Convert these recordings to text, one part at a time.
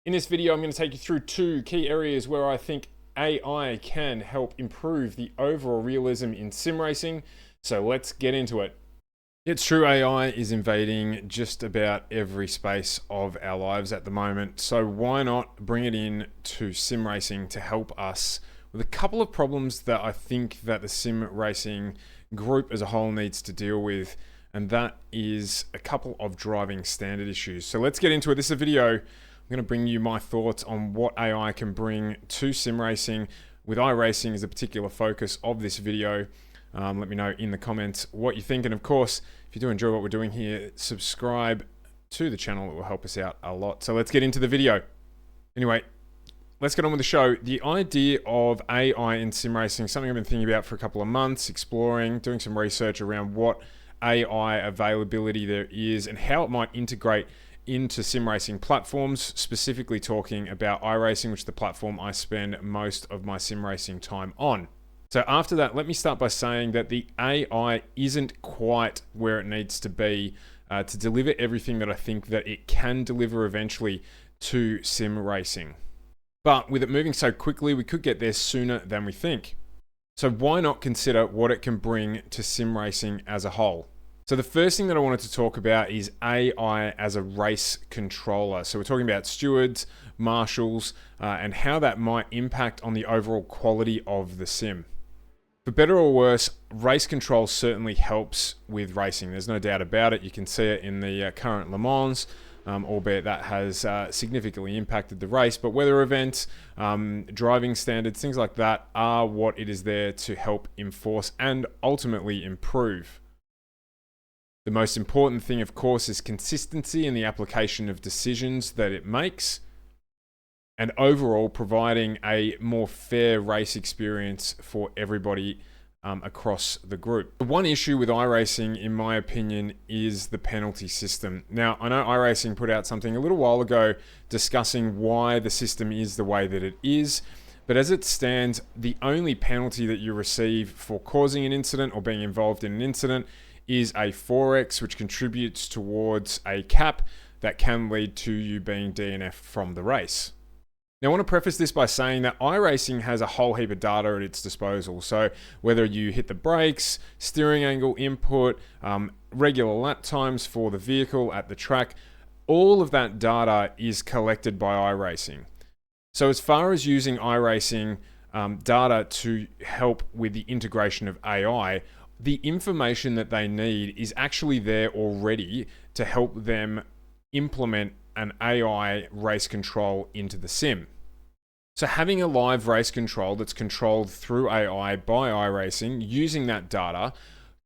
In this video, I'm going to take you through two key areas where I think AI can help improve the overall realism in sim racing. So let's get into it. It's true, AI is invading just about every space of our lives at the moment. So why not bring it in to sim racing to help us with a couple of problems that I think that the sim racing group as a whole needs to deal with. And that is a couple of driving standard issues. So let's get into it. This is a video. I'm going to bring you my thoughts on what AI can bring to sim racing, with iRacing as a particular focus of this video. Let me know in the comments what you think. And of course, if you do enjoy what we're doing here, subscribe to the channel. It will help us out a lot. So let's get into the video. Anyway, let's get on with the show. The idea of AI in sim racing, something I've been thinking about for a couple of months, exploring, doing some research around what AI availability there is and how it might integrate into sim racing platforms, specifically talking about iRacing, which is the platform I spend most of my sim racing time on. So after that, let me start by saying that the AI isn't quite where it needs to be to deliver everything that I think that it can deliver eventually to sim racing. But with it moving so quickly, we could get there sooner than we think. So why not consider what it can bring to sim racing as a whole? So the first thing that I wanted to talk about is AI as a race controller. So we're talking about stewards, marshals, and how that might impact on the overall quality of the sim. For better or worse, race control certainly helps with racing. There's no doubt about it. You can see it in the current Le Mans, albeit that has significantly impacted the race. But weather events, driving standards, things like that are what it is there to help enforce and ultimately improve. The most important thing, of course, is consistency in the application of decisions that it makes, and overall providing a more fair race experience for everybody across the group. The one issue with iRacing, in my opinion, is the penalty system. Now, I know iRacing put out something a little while ago discussing why the system is the way that it is, but as it stands, the only penalty that you receive for causing an incident or being involved in an incident is a 4x, which contributes towards a cap that can lead to you being DNF from the race. Now, I want to preface this by saying that iRacing has a whole heap of data at its disposal. So whether you hit the brakes, steering angle input, regular lap times for the vehicle at the track, all of that data is collected by iRacing. So as far as using iRacing data to help with the integration of AI, the information that they need is actually there already to help them implement an AI race control into the sim. So having a live race control that's controlled through AI by iRacing using that data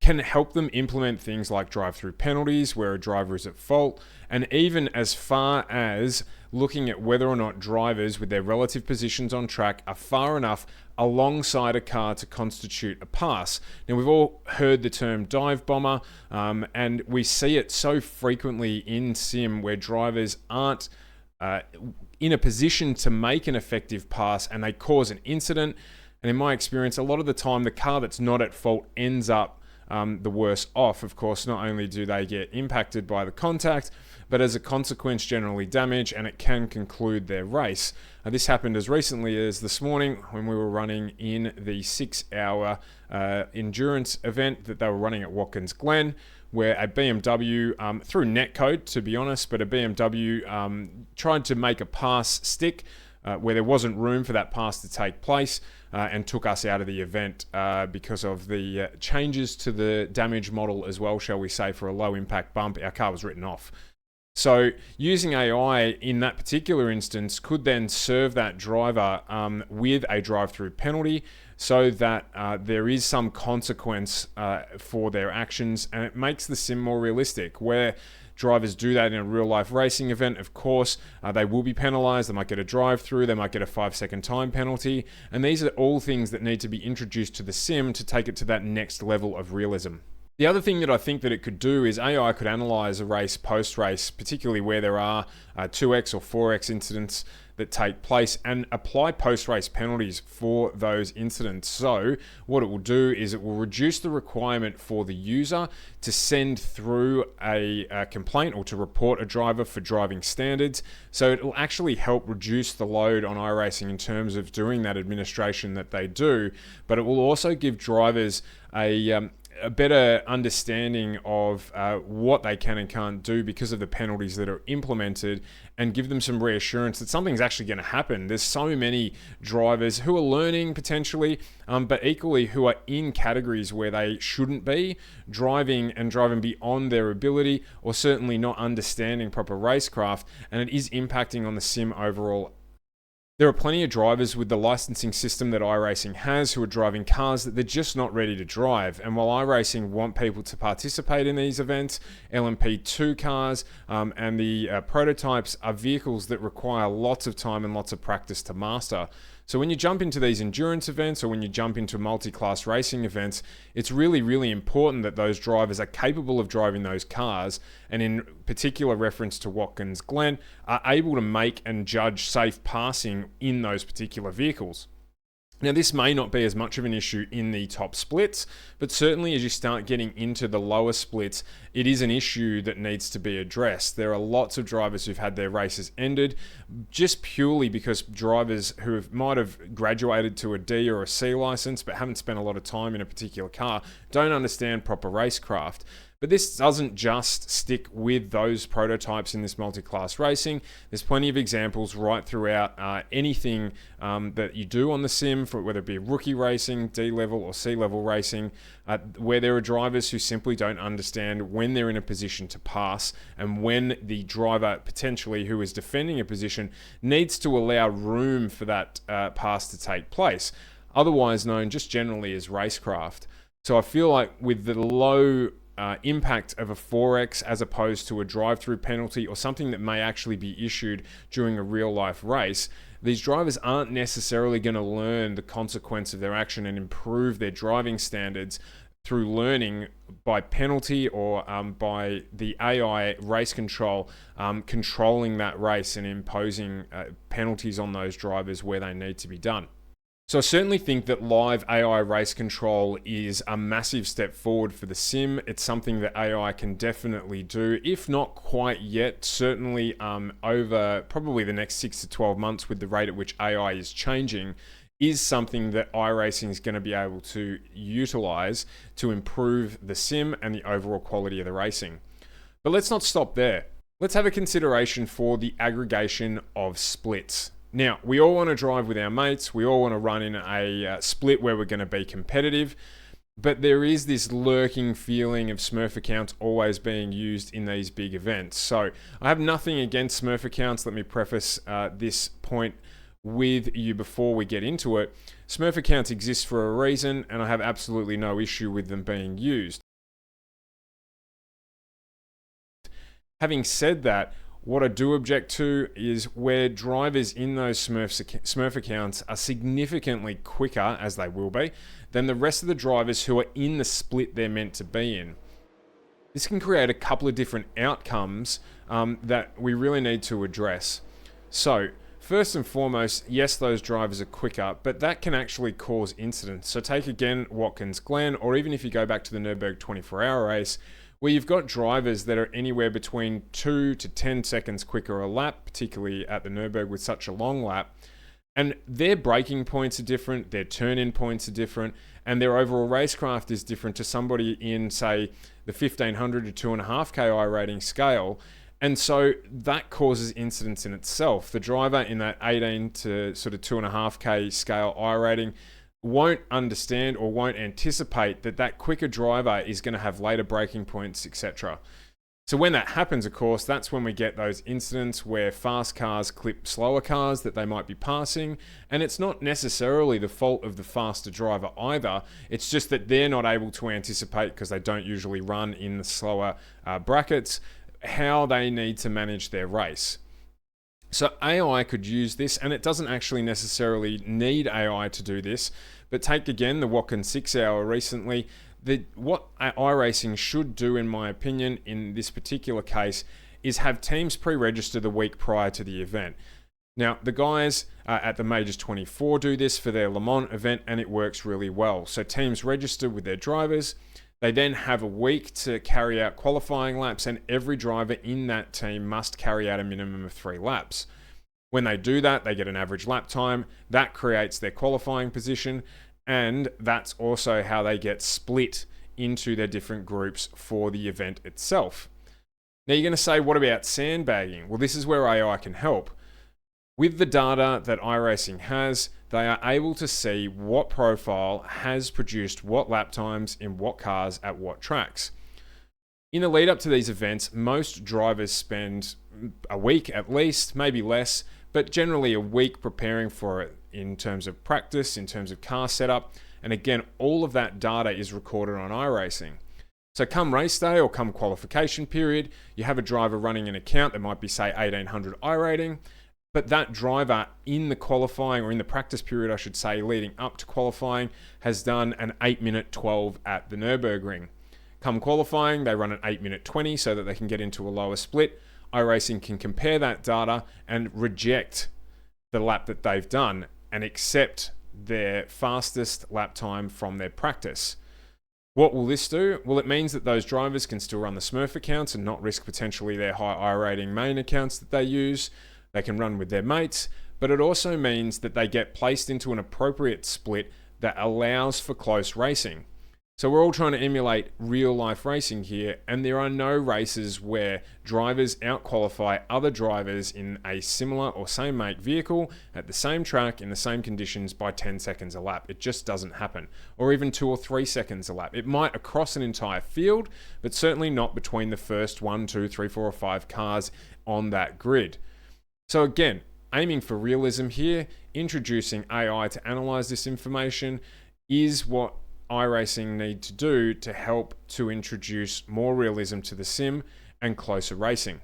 can help them implement things like drive-through penalties where a driver is at fault, and even as far as looking at whether or not drivers with their relative positions on track are far enough alongside a car to constitute a pass. Now, we've all heard the term dive bomber, and we see it so frequently in sim where drivers aren't in a position to make an effective pass and they cause an incident. And in my experience, a lot of the time, the car that's not at fault ends up the worse off. Of course, not only do they get impacted by the contact, but as a consequence, generally damaged, and it can conclude their race. This happened as recently as this morning when we were running in the 6-hour endurance event that they were running at Watkins Glen, where a BMW, through netcode to be honest, but a BMW tried to make a pass stick where there wasn't room for that pass to take place, and took us out of the event because of the changes to the damage model as well, shall we say, for a low impact bump. Our car was written off. So using AI in that particular instance could then serve that driver with a drive-through penalty so that there is some consequence for their actions, and it makes the sim more realistic. Where drivers do that in a real-life racing event, of course, they will be penalized. They might get a drive-through, they might get a 5-second time penalty, and these are all things that need to be introduced to the sim to take it to that next level of realism. The other thing that I think that it could do is AI could analyze a race post-race, particularly where there are 2x or 4x incidents that take place, and apply post-race penalties for those incidents. So what it will do is it will reduce the requirement for the user to send through a complaint or to report a driver for driving standards. So it will actually help reduce the load on iRacing in terms of doing that administration that they do, but it will also give drivers a better understanding of what they can and can't do because of the penalties that are implemented, and give them some reassurance that something's actually going to happen. There's so many drivers who are learning potentially, but equally who are in categories where they shouldn't be, driving beyond their ability, or certainly not understanding proper racecraft, and it is impacting on the sim overall. There are plenty of drivers with the licensing system that iRacing has who are driving cars that they're just not ready to drive. And while iRacing want people to participate in these events, LMP2 cars and the prototypes are vehicles that require lots of time and lots of practice to master. So when you jump into these endurance events, or when you jump into multi-class racing events, it's really, really important that those drivers are capable of driving those cars, and in particular reference to Walken's Glen, are able to make and judge safe passing in those particular vehicles. Now, this may not be as much of an issue in the top splits, but certainly as you start getting into the lower splits, it is an issue that needs to be addressed. There are lots of drivers who've had their races ended just purely because drivers who might have graduated to a D or a C license but haven't spent a lot of time in a particular car don't understand proper racecraft. But this doesn't just stick with those prototypes in this multi-class racing. There's plenty of examples right throughout anything that you do on the sim, for whether it be rookie racing, D-level or C-level racing, where there are drivers who simply don't understand when they're in a position to pass, and when the driver potentially who is defending a position needs to allow room for that pass to take place, otherwise known just generally as racecraft. So I feel like with the low impact of a 4x as opposed to a drive-through penalty or something that may actually be issued during a real-life race, these drivers aren't necessarily going to learn the consequence of their action and improve their driving standards through learning by penalty or by the AI race control controlling that race and imposing penalties on those drivers where they need to be done. So I certainly think that live AI race control is a massive step forward for the sim. It's something that AI can definitely do, if not quite yet, certainly over probably the next 6 to 12 months with the rate at which AI is changing, is something that iRacing is going to be able to utilize to improve the sim and the overall quality of the racing. But let's not stop there. Let's have a consideration for the aggregation of splits. Now, we all want to drive with our mates. We all want to run in a split where we're going to be competitive. But there is this lurking feeling of Smurf accounts always being used in these big events. So I have nothing against Smurf accounts. Let me preface this point with you before we get into it. Smurf accounts exist for a reason, and I have absolutely no issue with them being used. Having said that, what I do object to is where drivers in those Smurf accounts are significantly quicker, as they will be, than the rest of the drivers who are in the split they're meant to be in. This can create a couple of different outcomes that we really need to address. So, first and foremost, yes, those drivers are quicker, but that can actually cause incidents. So take again Walken's Glen, or even if you go back to the Nürburgring 24-hour race, where you've got drivers that are anywhere between 2 to 10 seconds quicker a lap, particularly at the Nürburgring with such a long lap, and their braking points are different, their turn-in points are different, and their overall racecraft is different to somebody in, say, the 1500 to 2.5k iRating scale. And so that causes incidents in itself. The driver in that 18 to sort of 2.5k scale iRating won't understand or won't anticipate that that quicker driver is going to have later braking points, etc. So when that happens, of course, that's when we get those incidents where fast cars clip slower cars that they might be passing, and it's not necessarily the fault of the faster driver either. It's just that they're not able to anticipate, because they don't usually run in the slower brackets, how they need to manage their race. So AI could use this, and it doesn't actually necessarily need AI to do this, but take again the Walken 6 hour recently. What iRacing should do, in my opinion, in this particular case, is have teams pre-register the week prior to the event. Now, the guys at the Majors 24 do this for their Le Mans event, and it works really well. So teams register with their drivers. They then have a week to carry out qualifying laps, and every driver in that team must carry out a minimum of 3 laps. When they do that, they get an average lap time. That creates their qualifying position, and that's also how they get split into their different groups for the event itself. Now you're going to say, what about sandbagging? Well, this is where AI can help. With the data that iRacing has, they are able to see what profile has produced what lap times in what cars at what tracks. In the lead up to these events, most drivers spend a week at least, maybe less, but generally a week preparing for it in terms of practice, in terms of car setup, and again, all of that data is recorded on iRacing. So come race day or come qualification period, you have a driver running an account that might be, say, 1800 iRating, but that driver in the qualifying, or in the practice period, I should say, leading up to qualifying, has done an 8-minute 12 at the Nürburgring. Come qualifying, they run an 8-minute 20 so that they can get into a lower split. iRacing can compare that data and reject the lap that they've done and accept their fastest lap time from their practice. What will this do? Well, it means that those drivers can still run the Smurf accounts and not risk potentially their high iRating main accounts that they use. They can run with their mates, but it also means that they get placed into an appropriate split that allows for close racing. So we're all trying to emulate real life racing here, and there are no races where drivers out-qualify other drivers in a similar or same make vehicle at the same track in the same conditions by 10 seconds a lap. It just doesn't happen. Or even 2 or 3 seconds a lap. It might across an entire field, but certainly not between the first 1, 2, 3, 4 or 5 cars on that grid. So again, aiming for realism here, introducing AI to analyze this information is what iRacing need to do to help to introduce more realism to the sim and closer racing.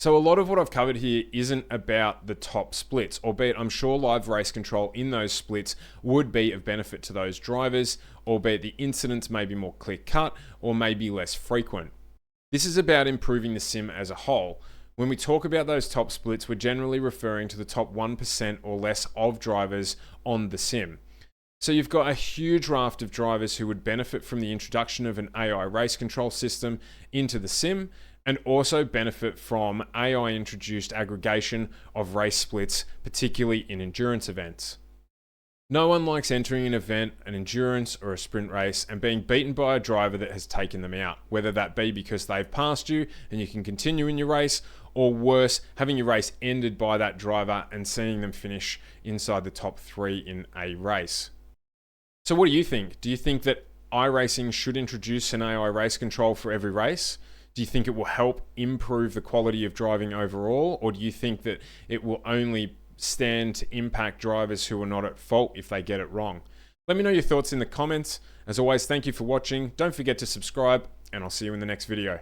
So a lot of what I've covered here isn't about the top splits, albeit I'm sure live race control in those splits would be of benefit to those drivers, albeit the incidents may be more clear-cut or may be less frequent. This is about improving the sim as a whole. When we talk about those top splits, we're generally referring to the top 1% or less of drivers on the sim. So you've got a huge raft of drivers who would benefit from the introduction of an AI race control system into the sim, and also benefit from AI-introduced aggregation of race splits, particularly in endurance events. No one likes entering an event, an endurance or a sprint race, and being beaten by a driver that has taken them out, whether that be because they've passed you and you can continue in your race, or worse, having your race ended by that driver and seeing them finish inside the top 3 in a race. So what do you think? Do you think that iRacing should introduce an AI race control for every race? Do you think it will help improve the quality of driving overall? Or do you think that it will only stand to impact drivers who are not at fault if they get it wrong? Let me know your thoughts in the comments. As always, thank you for watching. Don't forget to subscribe, and I'll see you in the next video.